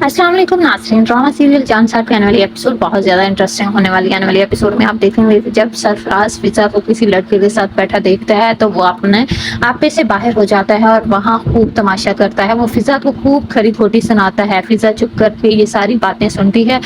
अस्सलाम वालेकुम नाज़रीन। ड्रामा सीरियल जान साहब के आने वाली एपिसोड बहुत ज़्यादा इंटरेस्टिंग होने वाली है। आने वाली एपिसोड में आप देखेंगे कि जब सरफराज फिजा को किसी लड़के के साथ बैठा देखता है तो वो अपने आपे से बाहर हो जाता है और वहाँ खूब तमाशा करता है। वो फिजा को खूब खरी खोटी सुनाता है। फिजा चुप करके ये सारी बातें सुनती है।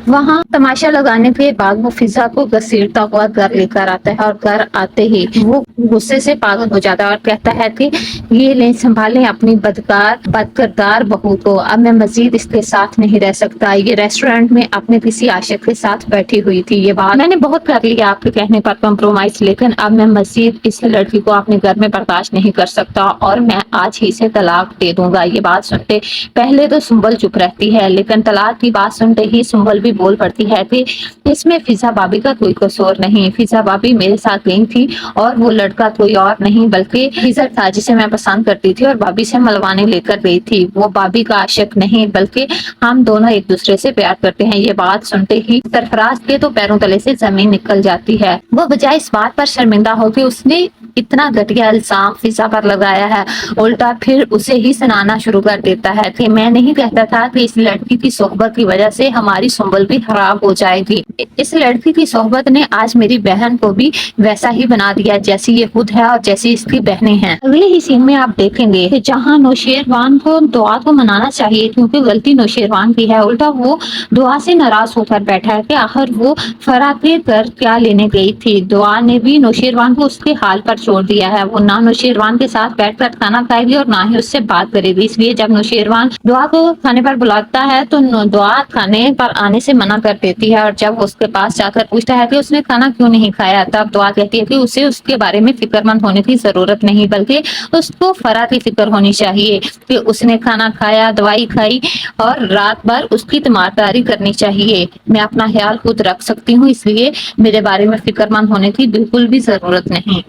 वहाँ तमाशा लगाने के बाद वो फिजा को घसीटता हुआ घर लेकर आता है और घर आते ही वो गुस्से से पागल हो जाता है और कहता है कि ये ले संभालें अपनी बदकिरदार बहू को। अब मैं मजीद इसके साथ नहीं रह सकता। ये रेस्टोरेंट में अपने किसी आशिक के साथ बैठी हुई थी। ये बात मैंने बहुत कर लिया आपके कहने पर कॉम्प्रोमाइज, लेकिन अब मैं मजीद इस लड़की को अपने घर में बर्दाश्त नहीं कर सकता और मैं आज ही से तलाक दे दूंगा। ये बात सुनते पहले तो सुंबल चुप रहती है, लेकिन तलाक की बात सुनते ही सुंबल भी बोल पड़ती है कि इसमें फिजा भाभी का कोई कसूर नहीं। फिजा भाभी मेरे साथ गई थी और वो लड़का कोई और नहीं बल्कि फिजा था जिसे मैं पसंद करती थी और भाभी से मलवाने लेकर गई थी। वो भाभी का आशिक नहीं बल्कि हम दोनों एक दूसरे से प्यार करते हैं। ये बात सुनते ही सरफराज के तो पैरों तले से जमीन निकल जाती है। वो बजाय इस बात पर शर्मिंदा हो कि उसने इतना घटिया इल्जाम फिजा पर लगाया है, उल्टा फिर उसे ही सुनाना शुरू कर देता है कि मैं नहीं कहता था कि इस लड़की की सोहबत की वजह से हमारी सुंबल भी खराब हो जाएगी। इस लड़की की सोहबत ने आज मेरी बहन को भी वैसा ही बना दिया जैसी ये खुद है और जैसी इसकी बहनें हैं। अगले ही सीन में आप देखेंगे कि जहाँ नौशेरवान को दुआ को मनाना चाहिए क्योंकि गलती नौशेरवान की है, उल्टा वो दुआ से नाराज होकर बैठा है कि आखिर वो फराह के घर क्या लेने गई थी। दुआ ने भी नौशेरवान को उसके हाल पर छोड़ दिया है। वो ना नौशेरवान के साथ बैठकर खाना खाएगी और ना ही उससे बात करेगी। इसलिए जब नौशेरवान दुआ को खाने पर बुलाता है तो दुआ खाने पर आने से मना कर देती है और जब उसके पास जाकर पूछता है कि उसने खाना क्यों नहीं खाया, तब दुआ कहती है कि उसे उसके बारे में फिक्रमंद होने की जरूरत नहीं बल्कि उसको फराह की फिक्र होनी चाहिए कि उसने खाना खाया, दवाई खाई और रात भर उसकी तीमारदारी करनी चाहिए। मैं अपना ख्याल खुद रख सकती हूँ, इसलिए मेरे बारे में फिक्रमंद होने की बिल्कुल भी जरूरत नहीं।